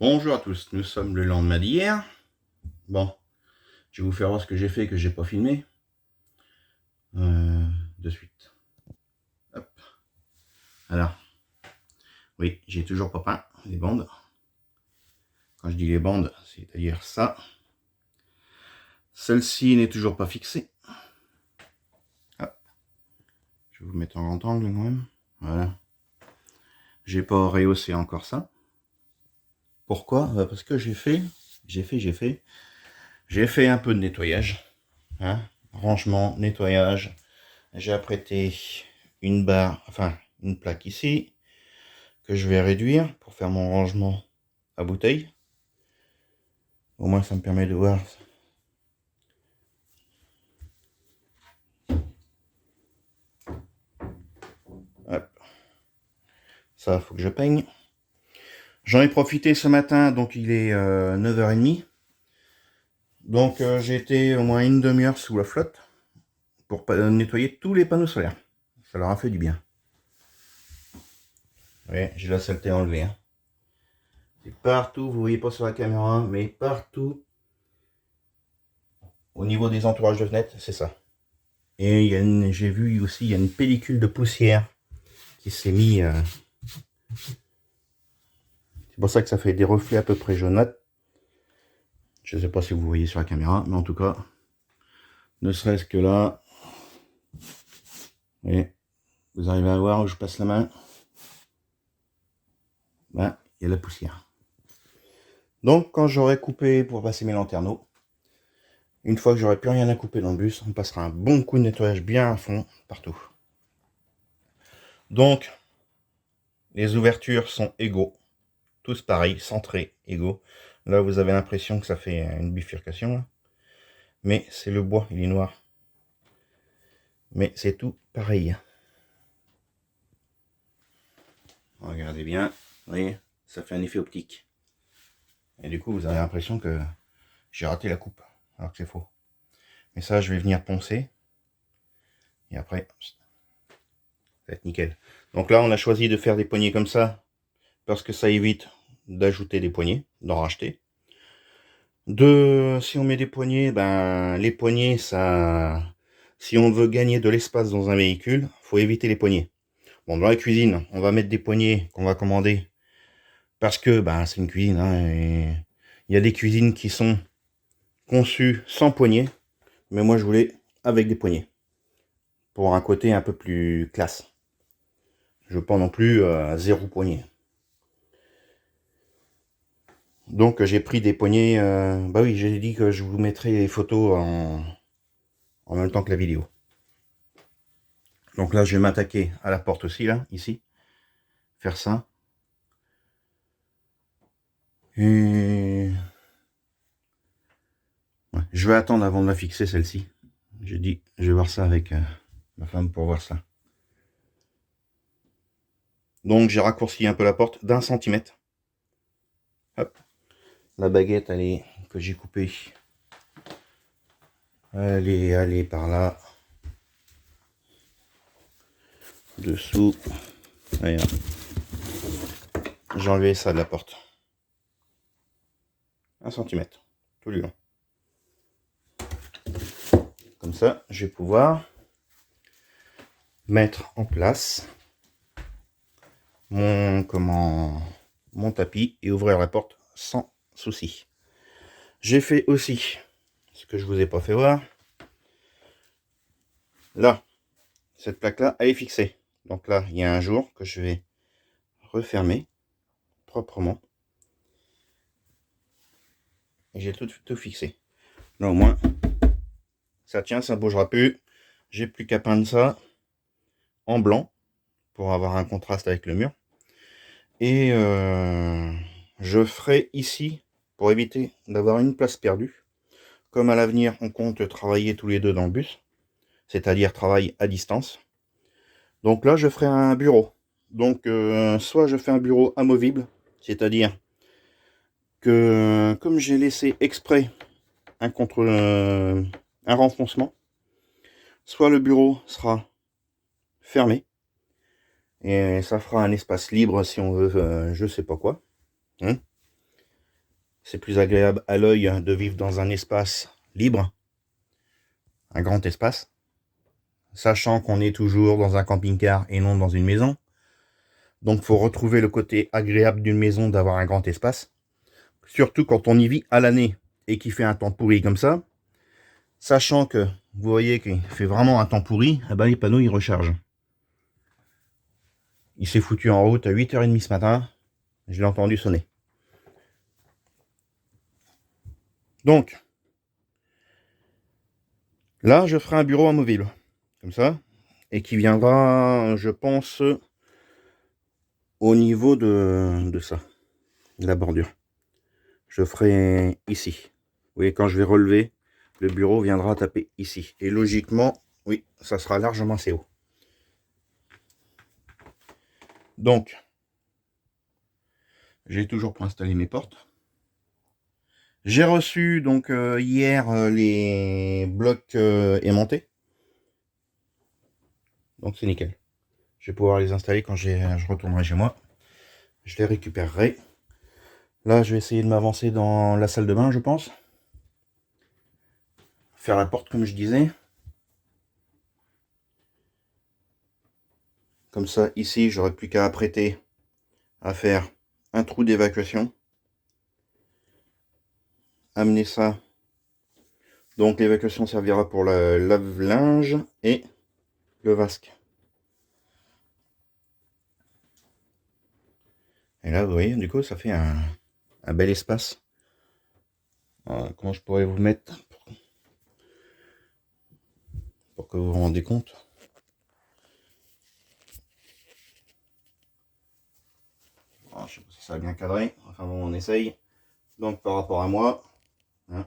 Bonjour à tous, nous sommes le lendemain d'hier. Bon, je vais vous faire voir ce que j'ai fait que j'ai pas filmé. De suite. Hop. Alors, oui, j'ai toujours pas peint les bandes. Quand je dis les bandes, c'est-à-dire ça. Celle-ci n'est toujours pas fixée. Hop. Je vais vous mettre en grand angle quand même. Voilà. J'ai pas rehaussé encore ça. Pourquoi? Parce que j'ai fait un peu de nettoyage, hein, rangement, nettoyage. J'ai apprêté une barre, enfin une plaque ici que je vais réduire pour faire mon rangement à bouteille. Au moins ça me permet de voir. Hop. Ça, faut que je peigne. J'en ai profité ce matin, donc il est 9h30. Donc j'ai été au moins une demi-heure sous la flotte pour nettoyer tous les panneaux solaires. Ça leur a fait du bien. Oui, j'ai la saleté enlevée. Hein. C'est partout, vous voyez pas sur la caméra, mais partout. Au niveau des entourages de fenêtres, c'est ça. Et j'ai vu aussi, il y a une pellicule de poussière qui s'est mis... C'est pour ça que ça fait des reflets à peu près jaunâtres. Je ne sais pas si vous voyez sur la caméra, mais en tout cas, ne serait-ce que là, et vous arrivez à voir où je passe la main. Ben, il y a la poussière. Donc, quand j'aurai coupé pour passer mes lanterneaux, une fois que j'aurai plus rien à couper dans le bus, on passera un bon coup de nettoyage bien à fond partout. Donc, les ouvertures sont égaux. Tous pareils, centrés, égaux. Là, vous avez l'impression que ça fait une bifurcation. Là. Mais c'est le bois, il est noir. Mais c'est tout pareil. Regardez bien. Vous voyez, ça fait un effet optique. Et du coup, vous avez l'impression que j'ai raté la coupe. Alors que c'est faux. Mais ça, je vais venir poncer. Et après, ça va être nickel. Donc là, on a choisi de faire des poignées comme ça. Parce que ça évite d'ajouter des poignées, d'en racheter. Si on met des poignées, ben les poignées, ça, si on veut gagner de l'espace dans un véhicule, faut éviter les poignées. Bon, dans la cuisine, on va mettre des poignées qu'on va commander parce que ben c'est une cuisine. Hein, et il y a des cuisines qui sont conçues sans poignées, mais moi je voulais avec des poignées pour un côté un peu plus classe. Je veux pas non plus zéro poignée. Donc j'ai pris des poignées, bah oui, j'ai dit que je vous mettrai les photos en même temps que la vidéo. Donc là je vais m'attaquer à la porte aussi, là, ici. Faire ça. Et... ouais, je vais attendre avant de la fixer celle-ci. J'ai dit, je vais voir ça avec ma femme pour voir ça. Donc j'ai raccourci un peu la porte d'1 centimètre. Hop. La baguette, elle est, que j'ai coupée, elle est allée par là. Dessous. J'ai enlevé ça de la porte. 1 cm tout le long. Comme ça, je vais pouvoir mettre en place mon tapis et ouvrir la porte sans souci. J'ai fait aussi ce que je vous ai pas fait voir. Là, cette plaque là, elle est fixée. Donc là, il y a un jour que je vais refermer proprement. Et j'ai tout fixé. Là au moins, ça tient, ça ne bougera plus. J'ai plus qu'à peindre ça en blanc pour avoir un contraste avec le mur. Et je ferai ici, pour éviter d'avoir une place perdue, comme à l'avenir on compte travailler tous les deux dans le bus, c'est-à-dire travail à distance. Donc là je ferai un bureau. Donc soit je fais un bureau amovible, c'est-à-dire que comme j'ai laissé exprès un renfoncement, soit le bureau sera fermé et ça fera un espace libre si on veut je sais pas quoi. C'est plus agréable à l'œil de vivre dans un espace libre, un grand espace, sachant qu'on est toujours dans un camping-car et non dans une maison. Donc il faut retrouver le côté agréable d'une maison, d'avoir un grand espace, surtout quand on y vit à l'année et qu'il fait un temps pourri comme ça. Sachant que vous voyez qu'il fait vraiment un temps pourri, eh ben les panneaux ils rechargent. Il s'est foutu en route à 8h30 ce matin, je l'ai entendu sonner. Donc là je ferai un bureau amovible comme ça, et qui viendra, je pense, au niveau de ça, de la bordure. Je ferai ici. Vous voyez, quand je vais relever, le bureau viendra taper ici. Et logiquement, oui, ça sera largement assez haut. Donc, j'ai toujours pas installé mes portes. J'ai reçu donc hier les blocs aimantés. Donc c'est nickel. Je vais pouvoir les installer quand je retournerai chez moi. Je les récupérerai. Là, je vais essayer de m'avancer dans la salle de bain, je pense. Faire la porte comme je disais. Comme ça, ici, j'aurai plus qu'à apprêter à faire un trou d'évacuation. Amener ça. Donc l'évacuation servira pour le lave-linge et le vasque. Et là, vous voyez, du coup, ça fait un bel espace. Alors, comment je pourrais vous mettre pour que vous vous rendiez compte? Alors, je sais pas si ça va bien cadrer. Enfin bon, on essaye. Donc par rapport à moi, hein,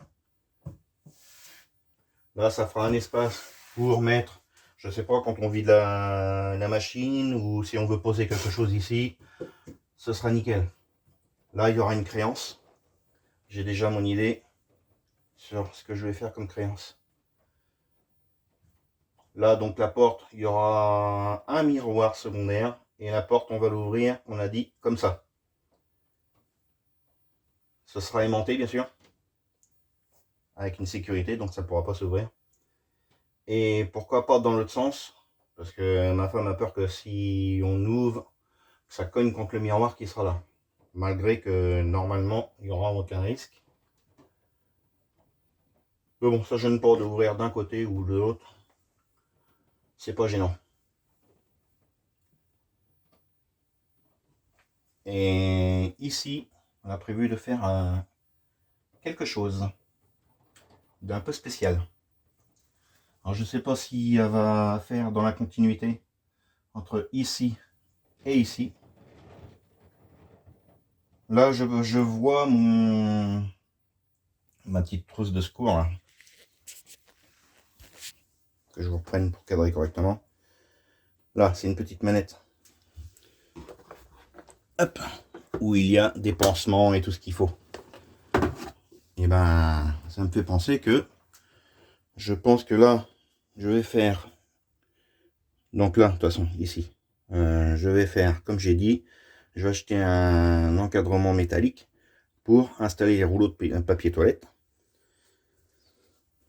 là, ça fera un espace pour mettre, je sais pas, quand on vide la machine ou si on veut poser quelque chose ici, ce sera nickel. Là, il y aura une créance. J'ai déjà mon idée sur ce que je vais faire comme créance. Là, donc la porte, il y aura un miroir secondaire. Et la porte, on va l'ouvrir, on a dit, comme ça. Ce sera aimanté, bien sûr. Avec une sécurité, donc ça ne pourra pas s'ouvrir. Et pourquoi pas dans l'autre sens? Parce que ma femme a peur que si on ouvre, ça cogne contre le miroir qui sera là. Malgré que normalement, il n'y aura aucun risque. Mais bon, ça gêne pas d'ouvrir d'un côté ou de l'autre. C'est pas gênant. Et ici, on a prévu de faire quelque chose d'un peu spécial. Alors je sais pas si elle va faire dans la continuité entre ici et ici. Là, je vois ma petite trousse de secours là, que je vous reprenne pour cadrer correctement. Là, c'est une petite manette. Hop, où il y a des pansements et tout ce qu'il faut. Et ben, ça me fait penser que je pense que là, je vais faire. Donc là, de toute façon, ici, je vais faire comme j'ai dit. Je vais acheter un encadrement métallique pour installer les rouleaux de papier toilette.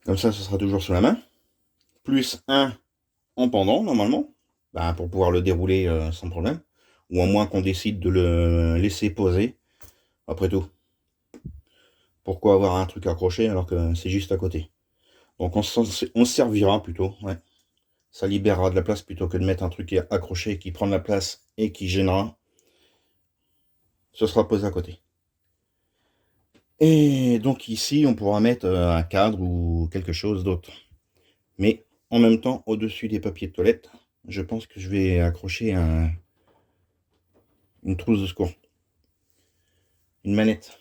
Comme ça, ce sera toujours sous la main. Plus un en pendant, normalement, pour pouvoir le dérouler sans problème. Ou à moins qu'on décide de le laisser poser. Après tout, pourquoi avoir un truc accroché alors que c'est juste à côté? Donc on se servira plutôt, ouais. Ça libérera de la place plutôt que de mettre un truc accroché qui prend de la place et qui gênera. Ce sera posé à côté. Et donc ici, on pourra mettre un cadre ou quelque chose d'autre. Mais en même temps, au-dessus des papiers de toilette, je pense que je vais accrocher une trousse de secours. Une manette.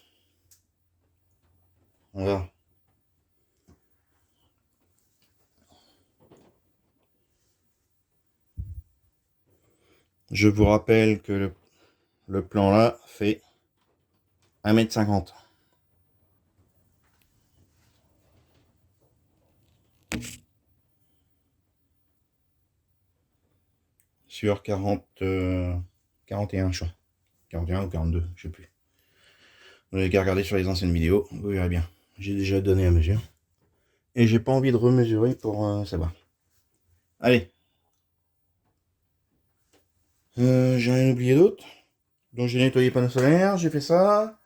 Voilà. Je vous rappelle que le plan là fait 1,50 m. Sur 41, je crois. 41 ou 42, je sais plus. Vous n'avez qu'à regarder sur les anciennes vidéos, vous verrez bien. J'ai déjà donné la mesure. Et j'ai pas envie de remesurer pour savoir. Allez. J'ai rien oublié d'autre. Donc j'ai nettoyé les panneaux solaires, j'ai fait ça.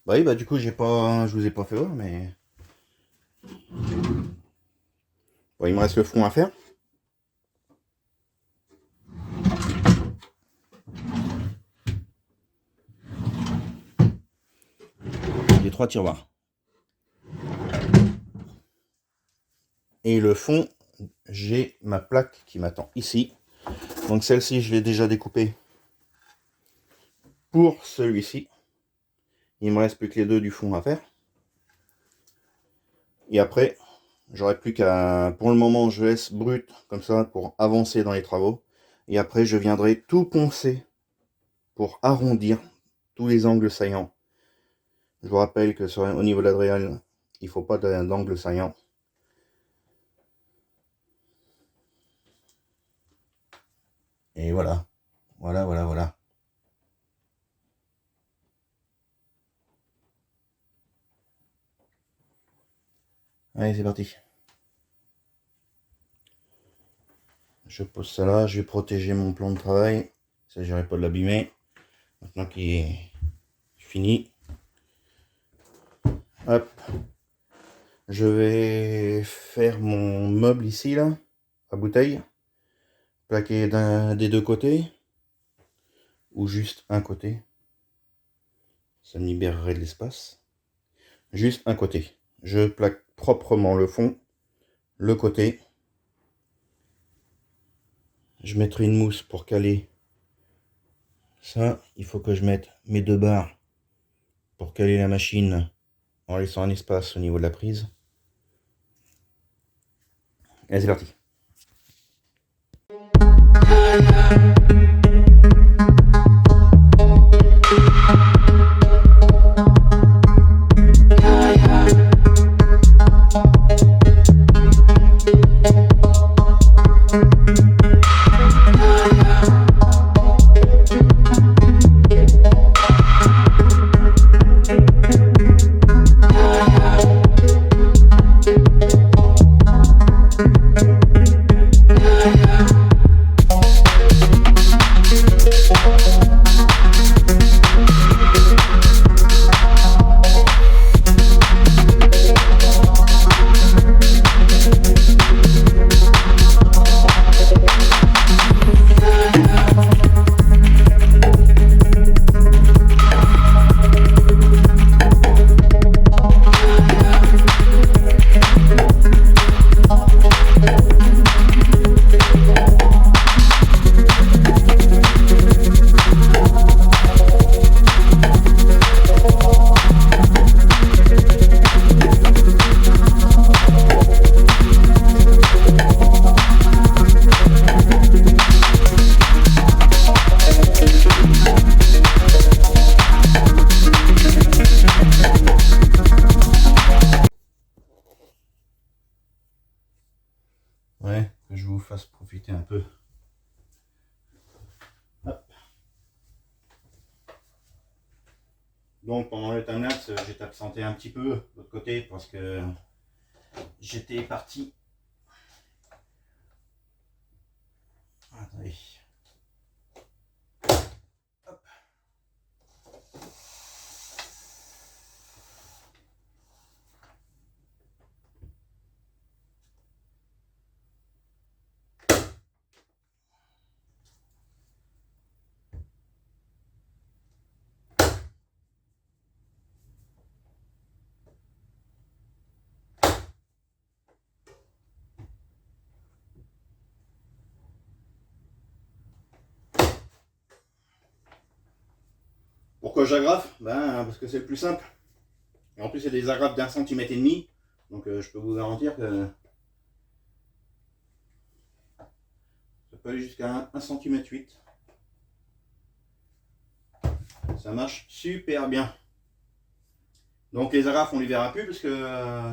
Bah oui, du coup je vous ai pas fait voir, mais bon, il me reste le fond à faire. Les 3 tiroirs. Et le fond, j'ai ma plaque qui m'attend ici. Donc celle-ci, je l'ai déjà découpée pour celui-ci. Il me reste plus que les deux du fond à faire. Et après, j'aurai plus qu'à... Pour le moment, je laisse brut, comme ça, pour avancer dans les travaux. Et après, je viendrai tout poncer pour arrondir tous les angles saillants. Je vous rappelle que au niveau de la drêle, il ne faut pas d'angle saillant. Et voilà. Voilà. Allez, c'est parti. Je pose ça là, je vais protéger mon plan de travail. Il ne s'agirait pas de l'abîmer. Maintenant qu'il est fini. Hop. Je vais faire mon meuble ici, là, à bouteille. Plaqué d'un des deux côtés. Ou juste un côté. Ça me libérerait de l'espace. Juste un côté. Je plaque proprement le fond. Le côté. Je mettrai une mousse pour caler ça. Il faut que je mette mes 2 barres pour caler la machine en laissant un espace au niveau de la prise. Allez, c'est parti. Ouais, que je vous fasse profiter un peu. Hop. Donc pendant le timelapse, j'étais absenté un petit peu de l'autre côté parce que j'étais parti. Attendez. Hop. Pourquoi j'agrafe? Ben parce que c'est le plus simple. Et en plus c'est des agrafes d'1,5 cm. Donc je peux vous garantir que ça peut aller jusqu'à 1,8 cm. Ça marche super bien. Donc les agrafes on les verra plus parce que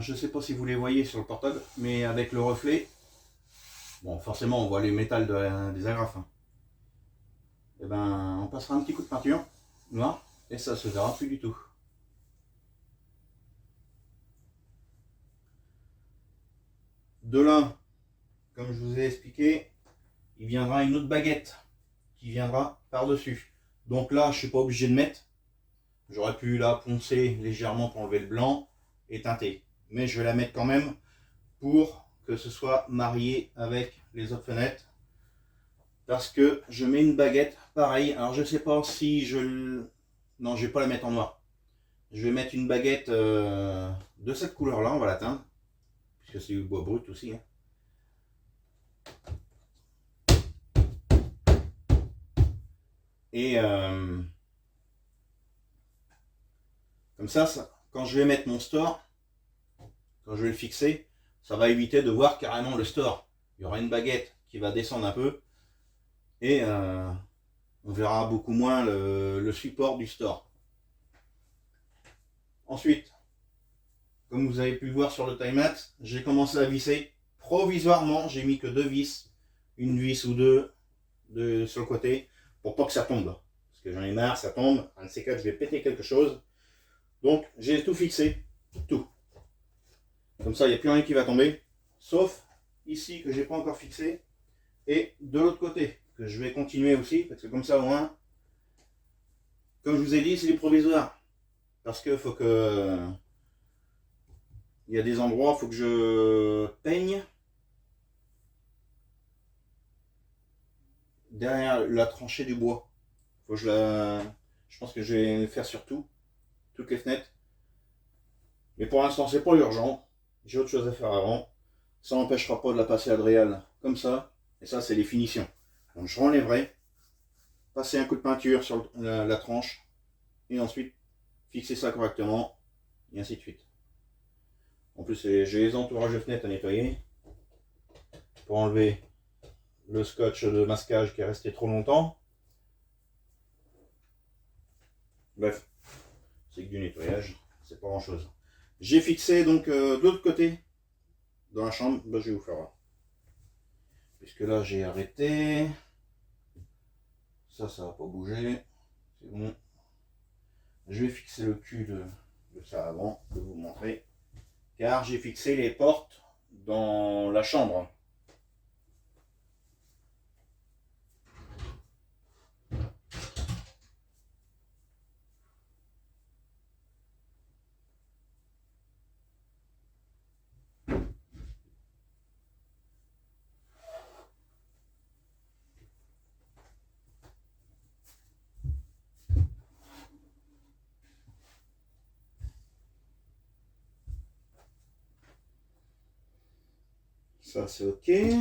je ne sais pas si vous les voyez sur le portable, mais avec le reflet, bon forcément on voit les métals des agrafes. Hein. Et ben on passera un petit coup de peinture noire et ça se verra plus du tout. De là, comme je vous ai expliqué, il viendra une autre baguette qui viendra par-dessus. Donc là, je ne suis pas obligé de mettre. J'aurais pu la poncer légèrement pour enlever le blanc et teinter. Mais je vais la mettre quand même pour que ce soit marié avec les autres fenêtres. Parce que je mets une baguette pareil. Alors je ne sais pas si je... Non, je ne vais pas la mettre en noir. Je vais mettre une baguette de cette couleur-là, on va la teindre. Puisque c'est du bois brut aussi. Hein. Et comme ça, quand je vais mettre mon store, quand je vais le fixer, ça va éviter de voir carrément le store. Il y aura une baguette qui va descendre un peu et on verra beaucoup moins le support du store. Ensuite, comme vous avez pu le voir sur le timelapse, j'ai commencé à visser provisoirement. J'ai mis que 2 vis, une vis ou deux sur le côté pour pas que ça tombe. Parce que j'en ai marre, ça tombe. Un de ces quatre, je vais péter quelque chose. Donc j'ai tout fixé, tout. Comme ça, il n'y a plus rien qui va tomber, sauf ici que j'ai pas encore fixé, et de l'autre côté, que je vais continuer aussi, parce que comme ça au moins, comme je vous ai dit, c'est du provisoire. Parce que faut que... Il y a des endroits, il faut que je peigne derrière la tranchée du bois. Faut que je pense que je vais le faire sur toutes les fenêtres. Mais pour l'instant, c'est pas urgent. J'ai autre chose à faire avant. Ça n'empêchera pas de la passer à Dréal comme ça. Et ça, c'est les finitions. Donc je renlèverai, passer un coup de peinture sur la tranche, et ensuite fixer ça correctement, et ainsi de suite. En plus, j'ai les entourages de fenêtres à nettoyer pour enlever le scotch de masquage qui est resté trop longtemps. Bref, c'est que du nettoyage, c'est pas grand chose. J'ai fixé donc de l'autre côté dans la chambre, bah, je vais vous faire voir. Puisque là j'ai arrêté, ça va pas bouger, c'est bon. Je vais fixer le cul de ça avant de vous montrer, car j'ai fixé les portes dans la chambre. Ça c'est ok. Et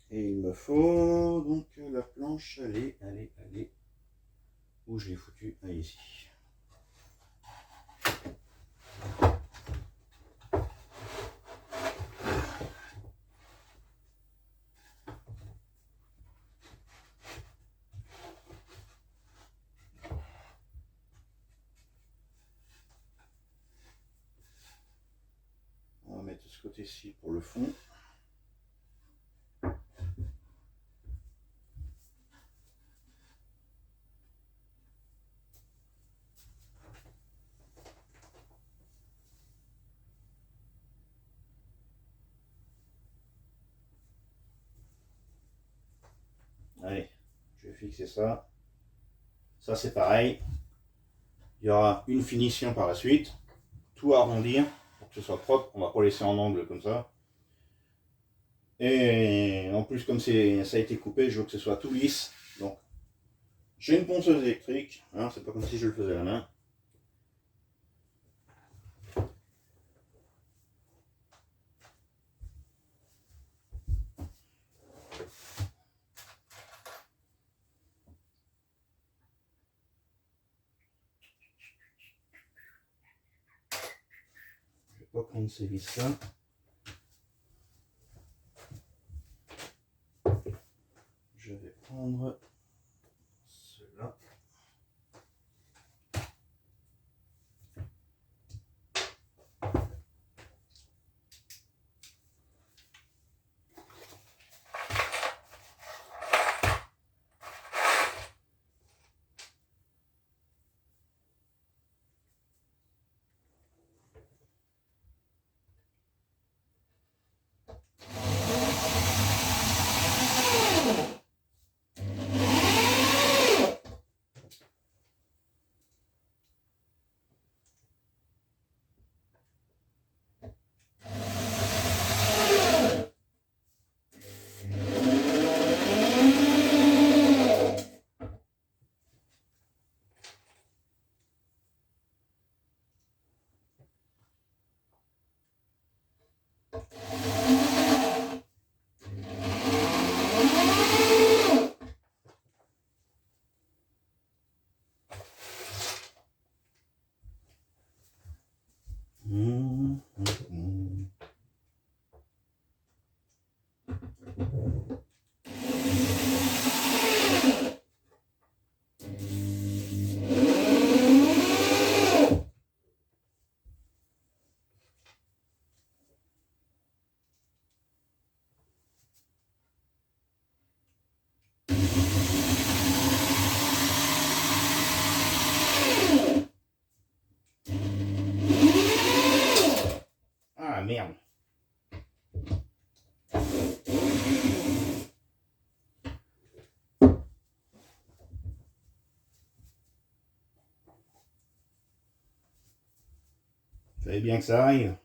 il me faut donc la planche, allez. Où je l'ai foutu? Ah, ici. On va mettre ce côté-ci pour le fond. Allez, je vais fixer ça. Ça c'est pareil. Il y aura une finition par la suite. Tout arrondir pour que ce soit propre. On va pas laisser en angle comme ça. Et en plus, comme ça a été coupé, je veux que ce soit tout lisse. Donc, j'ai une ponceuse électrique. Hein, c'est pas comme si je le faisais à la main. Je vais pas prendre ces vis-là. Je vais prendre ceux-là. Ah merde. Fallait bien que ça arrive.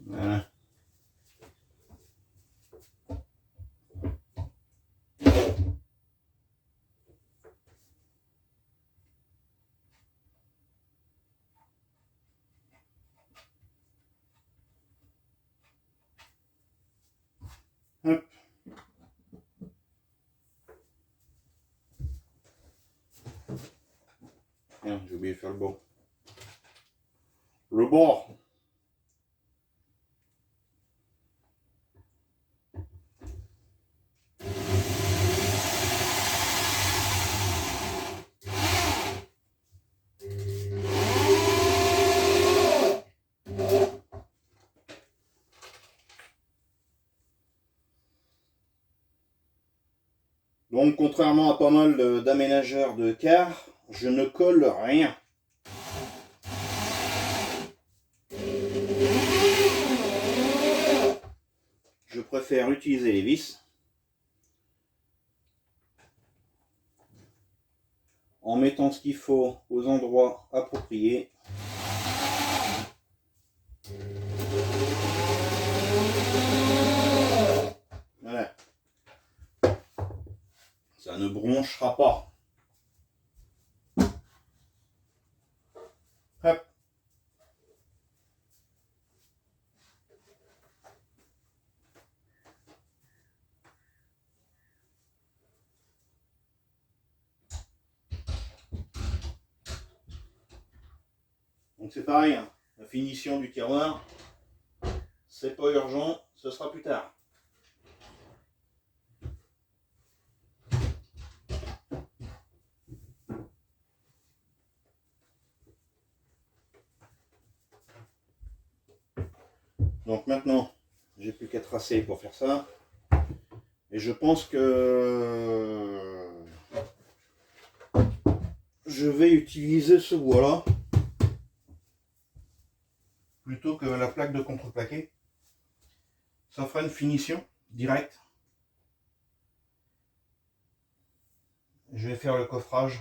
Voilà. Hop. Merde, j'ai oublié de faire le bord. Le bord. Donc contrairement à pas mal d'aménageurs de cars, je ne colle rien. Je préfère utiliser les vis en mettant ce qu'il faut aux endroits appropriés. Voilà. Ça ne bronchera pas. Hop. Donc c'est pareil, hein. La finition du tiroir, c'est pas urgent, ce sera plus tard. Donc maintenant, j'ai plus qu'à tracer pour faire ça. Et je pense que je vais utiliser ce bois-là plutôt que la plaque de contreplaqué. Ça fera une finition directe. Je vais faire le coffrage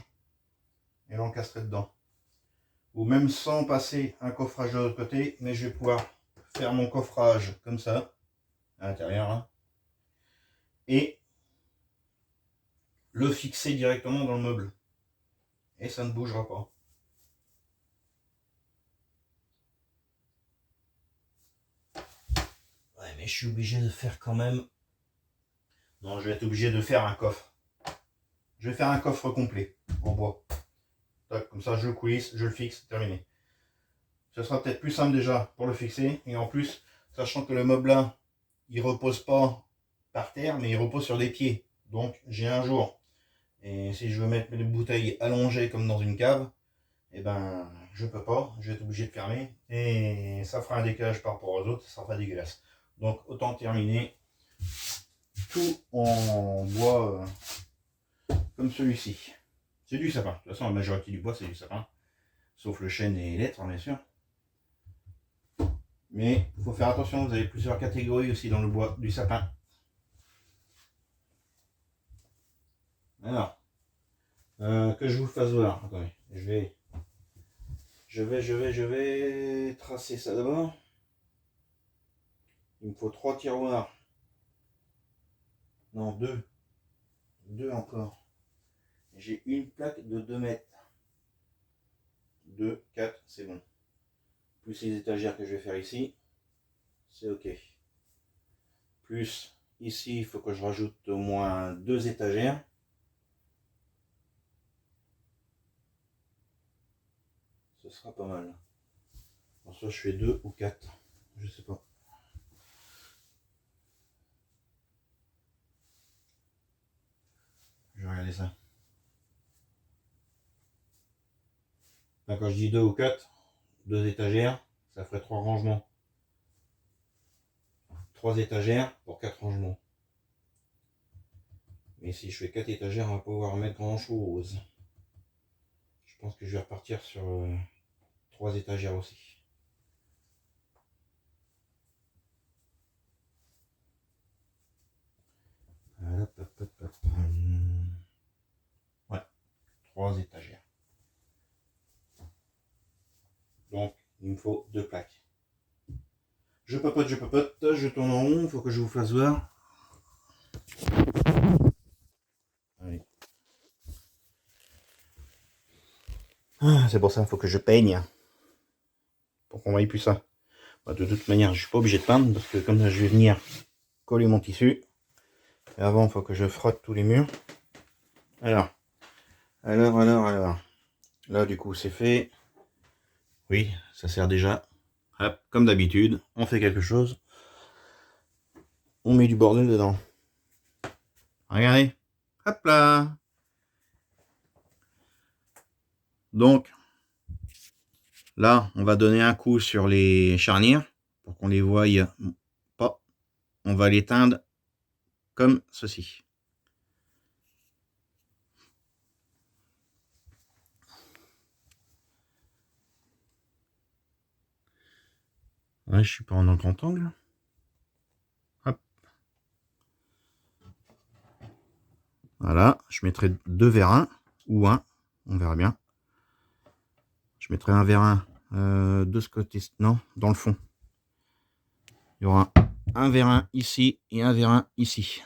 et l'encastrer dedans. Ou même sans passer un coffrage de l'autre côté, mais je vais pouvoir faire mon coffrage comme ça, à l'intérieur, hein, et le fixer directement dans le meuble. Et ça ne bougera pas. Ouais, mais je suis obligé de faire quand même... Non, je vais être obligé de faire un coffre. Je vais faire un coffre complet en bois. Comme ça, je le coulisse, je le fixe, terminé. Ce sera peut-être plus simple déjà pour le fixer. Et en plus, sachant que le meuble là, il repose pas par terre, mais il repose sur des pieds. Donc, j'ai un jour. Et si je veux mettre les bouteilles allongées comme dans une cave, eh ben, je peux pas. Je vais être obligé de fermer. Et ça fera un décalage par rapport aux autres. Ça sera pas dégueulasse. Donc, autant terminer tout en bois comme celui-ci. C'est du sapin. De toute façon, la majorité du bois, c'est du sapin. Sauf le chêne et l'être, bien sûr. Mais il faut faire attention, vous avez plusieurs catégories aussi dans le bois du sapin. Alors, que je vous fasse voir. Attendez, je vais tracer ça d'abord. Il me faut 3 tiroirs. Non, 2. 2 encore. J'ai une plaque de 2 mètres. 2, 4, c'est bon. Plus les étagères que je vais faire ici, c'est ok. Plus ici, il faut que je rajoute au moins 2 étagères. Ce sera pas mal. Alors, soit je fais 2 ou 4, je sais pas. Je vais regarder ça. Là, quand je dis 2 ou 4, 2 étagères, ça ferait 3 rangements. 3 étagères pour 4 rangements. Mais si je fais 4 étagères, on va pouvoir mettre grand chose. Je pense que je vais repartir sur 3 étagères aussi. Ouais, 3 étagères. Donc, il me faut 2 plaques. Je papote, je tourne en rond, il faut que je vous fasse voir. Allez. Ah, c'est pour ça, il faut que je peigne. Pour qu'on voie plus ça. Bah, de toute manière, je suis pas obligé de peindre, parce que comme je vais venir coller mon tissu, et avant, il faut que je frotte tous les murs. Alors. Là, du coup, c'est fait. Oui, ça sert déjà. Hop, comme d'habitude, on fait quelque chose. On met du bordel dedans. Regardez. Hop là. Donc, là, on va donner un coup sur les charnières pour qu'on les voie pas. On va les teindre comme ceci. Ouais, je suis pas en grand angle. Hop. Voilà, je mettrai 2 vers 1 ou 1, on verra bien. Je mettrai un vers 1 de ce côté, non, dans le fond. Il y aura un vers 1 ici et un vers 1 ici.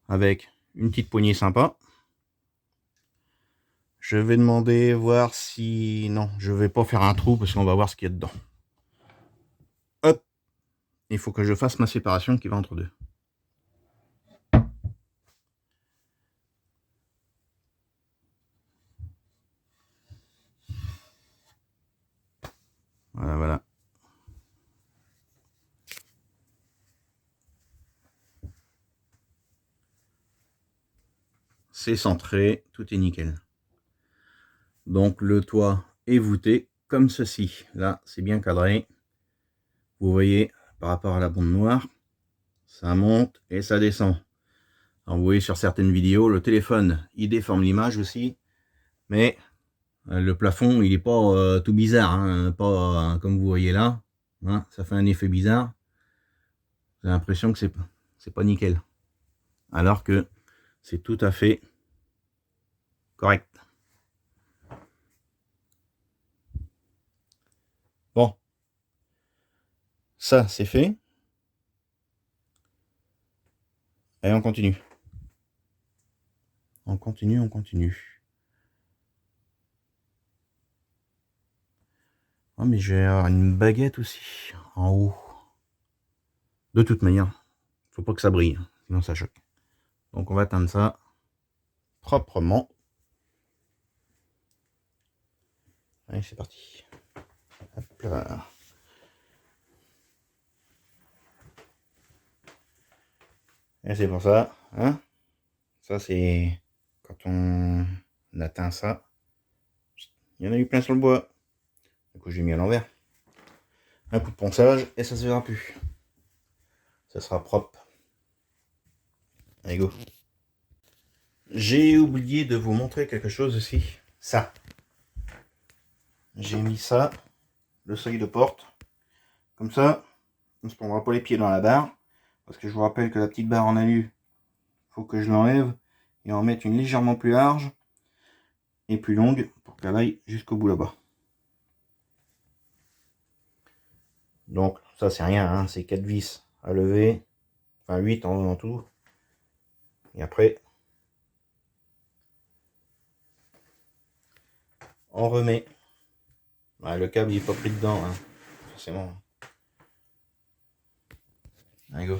Avec une petite poignée sympa. Je vais demander voir si... Non, je vais pas faire un trou parce qu'on va voir ce qu'il y a dedans. Hop. Il faut que je fasse ma séparation qui va entre deux. Voilà, voilà. C'est centré, tout est nickel. Donc le toit est voûté comme ceci. Là, c'est bien cadré. Vous voyez, par rapport à la bande noire, ça monte et ça descend. Alors, vous voyez sur certaines vidéos, le téléphone, il déforme l'image aussi. Mais le plafond, il n'est pas tout bizarre. Hein, pas comme vous voyez là. Hein, ça fait un effet bizarre. J'ai l'impression que c'est pas nickel. Alors que c'est tout à fait correct. Bon, ça c'est fait. Et on continue. On continue, on continue. Oh, mais j'ai une baguette aussi en haut. De toute manière, faut pas que ça brille, sinon ça choque. Donc on va teindre ça proprement. Allez, c'est parti. Hop là. Et c'est pour ça, hein. Ça c'est quand on atteint ça. Il y en a eu plein sur le bois. Du coup j'ai mis à l'envers. Un coup de ponçage et ça se verra plus. Ça sera propre. Allez go. J'ai oublié de vous montrer quelque chose aussi. Ça. J'ai mis ça, le seuil de porte. Comme ça, on ne se prendra pas les pieds dans la barre. Parce que je vous rappelle que la petite barre en alu, faut que je l'enlève et en mette une légèrement plus large et plus longue pour qu'elle aille jusqu'au bout là-bas. Donc ça c'est rien, hein, c'est 4 vis à lever, enfin 8 en tout. Et après, on remet. Ouais, le câble il est pas pris dedans, hein, forcément. Allez go.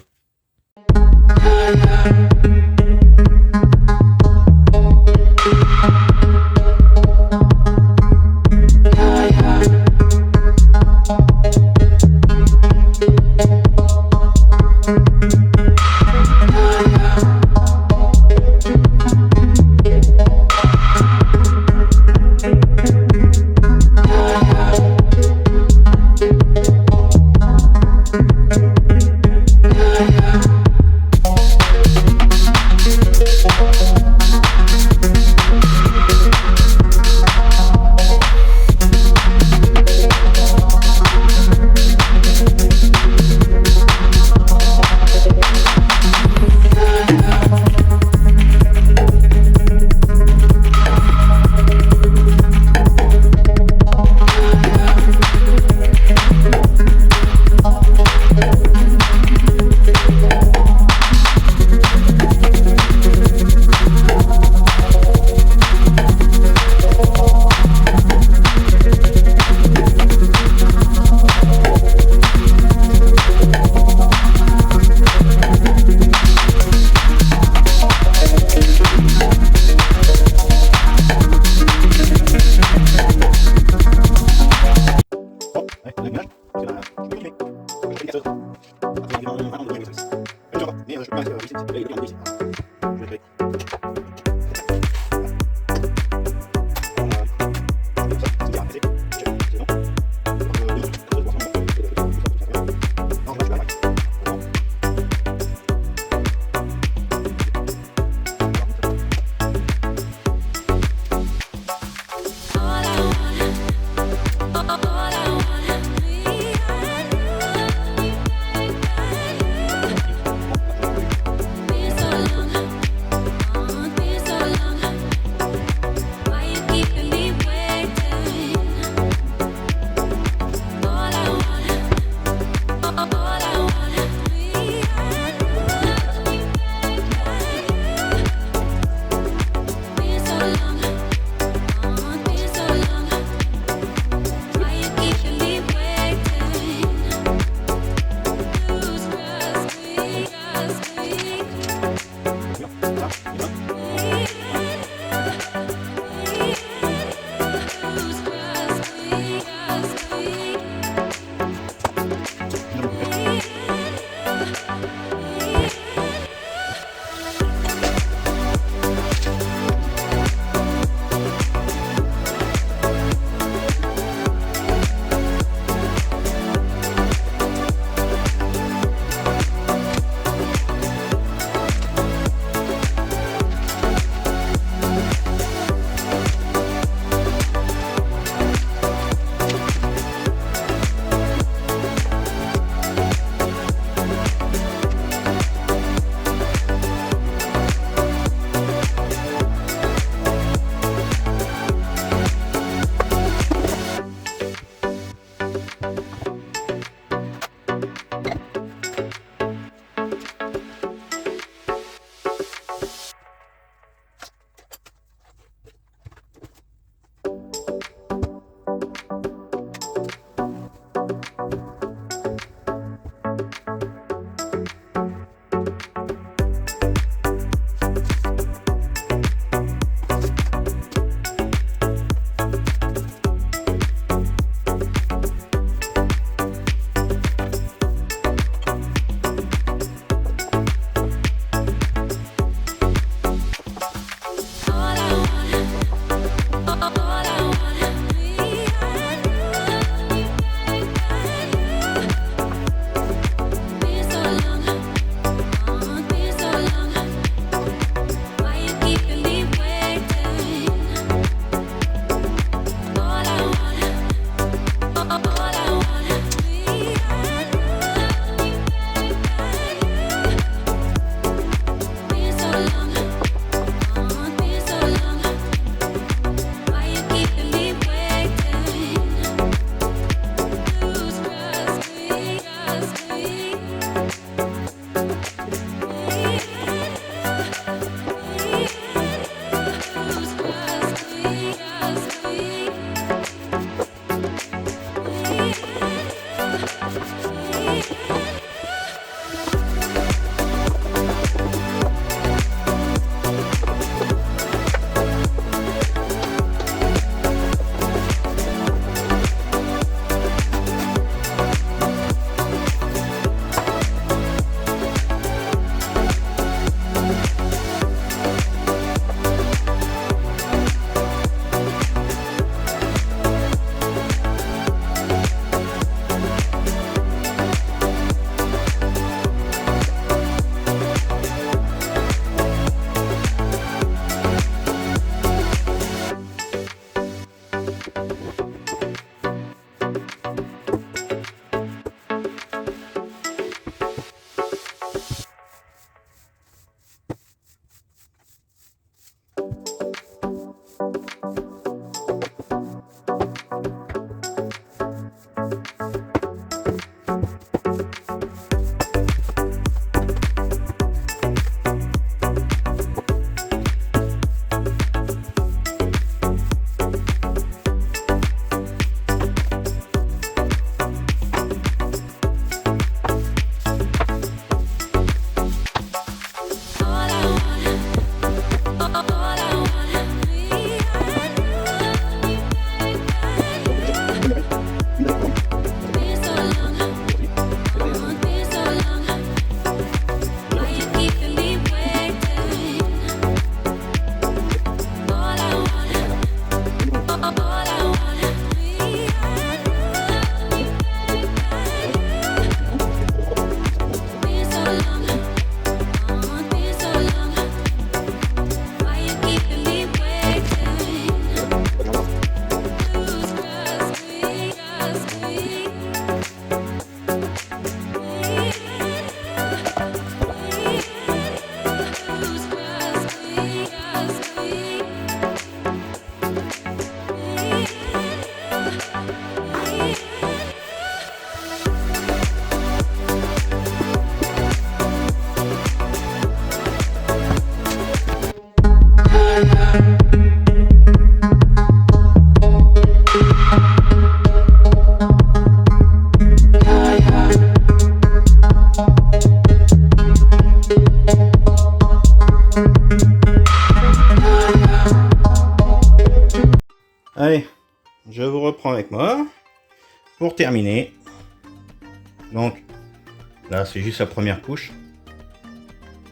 pour terminer, donc là c'est juste la première couche.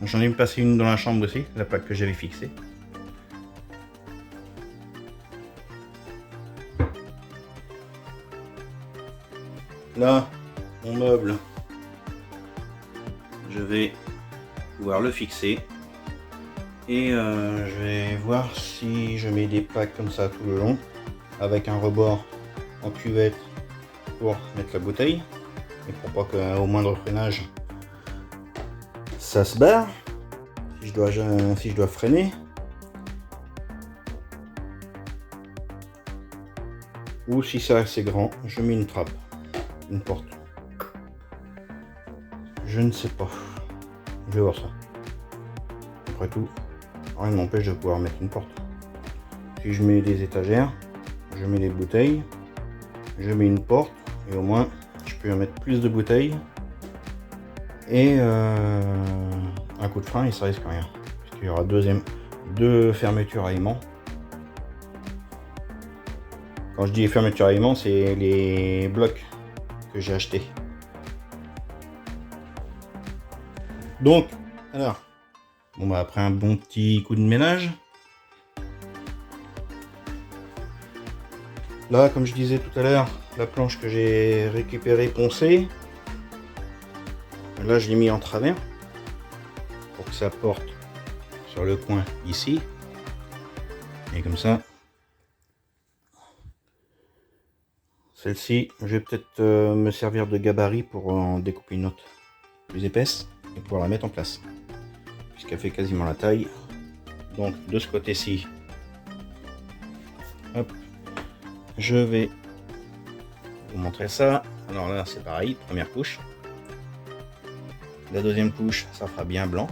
J'en ai passé une dans la chambre aussi, la plaque que j'avais fixée. Là, mon meuble, je vais pouvoir le fixer. Et je vais voir si je mets des plaques comme ça tout le long, avec un rebord en cuvette pour mettre la bouteille, et pour pas qu'au moindre freinage, ça se barre, si je dois freiner. Ou si c'est assez grand, je mets une trappe, une porte. Je ne sais pas. Je vais voir ça. Après tout, rien ne m'empêche de pouvoir mettre une porte. Si je mets des étagères, je mets les bouteilles, je mets une porte, et au moins je peux en mettre plus de bouteilles. Et un coup de frein, et ça risque rien. Parce qu'il y aura deux fermetures à aimants. Quand je dis fermeture à aimants, c'est les blocs que j'ai achetés. Donc, alors, bon bah après un bon petit coup de ménage. Là, comme je disais tout à l'heure, la planche que j'ai récupérée poncée, là je l'ai mis en travers pour que ça porte sur le coin ici. Et comme ça, celle-ci, je vais peut-être me servir de gabarit pour en découper une autre plus épaisse et pouvoir la mettre en place, puisqu'elle fait quasiment la taille. Donc de ce côté-ci, hop, je vais vous montrer ça. Alors là c'est pareil, première couche. La deuxième couche, ça fera bien blanc.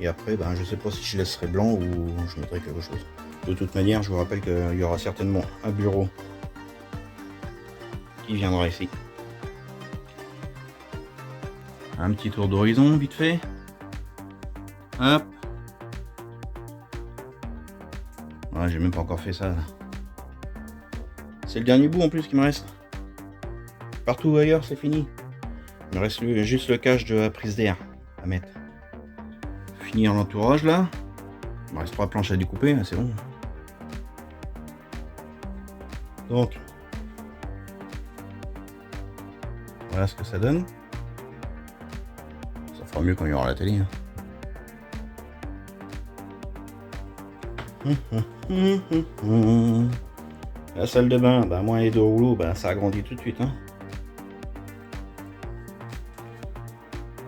Et après, ben, je sais pas si je laisserai blanc ou je mettrai quelque chose. De toute manière, je vous rappelle qu'il y aura certainement un bureau qui viendra ici. Un petit tour d'horizon vite fait. Hop. Ouais, j'ai même pas encore fait ça. C'est le dernier bout en plus qui me reste. Partout ailleurs c'est fini. Il me reste juste le cache de la prise d'air à mettre. Finir l'entourage là. Il me reste 3 planches à découper, c'est bon. Donc voilà ce que ça donne. Ça fera mieux quand il y aura la télé. La salle de bain, bah, moins les deux rouleaux, bah, ça agrandit tout de suite. Hein.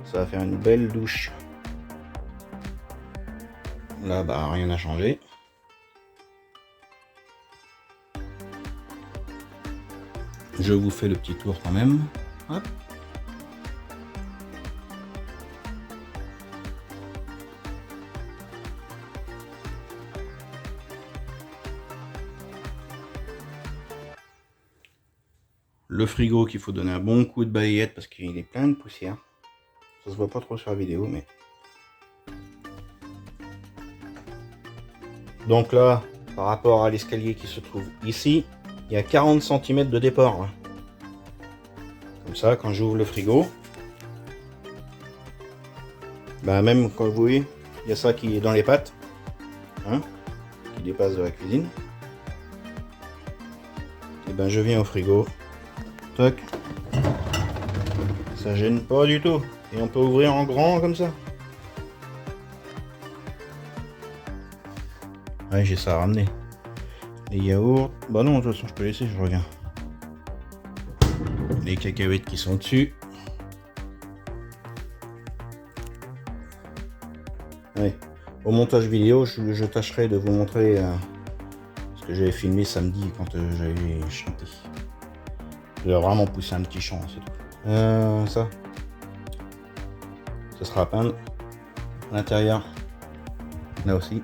Ça va faire une belle douche. Là, bah, rien n'a changé. Je vous fais le petit tour quand même. Hop. Le frigo qu'il faut donner un bon coup de balayette parce qu'il est plein de poussière. Ça se voit pas trop sur la vidéo, mais... Donc là, par rapport à l'escalier qui se trouve ici, il y a 40 cm de déport. Là. Comme ça, quand j'ouvre le frigo, bah même quand vous voyez, il y a ça qui est dans les pattes, hein, qui dépasse de la cuisine. Et ben je viens au frigo, toc, ça gêne pas du tout. Et on peut ouvrir en grand comme ça. Ouais, j'ai ça à ramener. Les yaourts, bah non, de toute façon je peux laisser, je reviens. Les cacahuètes qui sont dessus. Ouais. Au montage vidéo, je tâcherai de vous montrer ce que j'avais filmé samedi quand j'avais chanté. Je vais vraiment pousser un petit chant, c'est tout. Ça. Ce sera à peindre. À l'intérieur. Là aussi.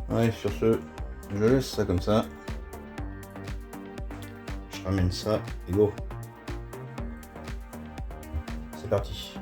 Ouais, sur ce, je laisse ça comme ça. Je ramène ça et go. C'est parti.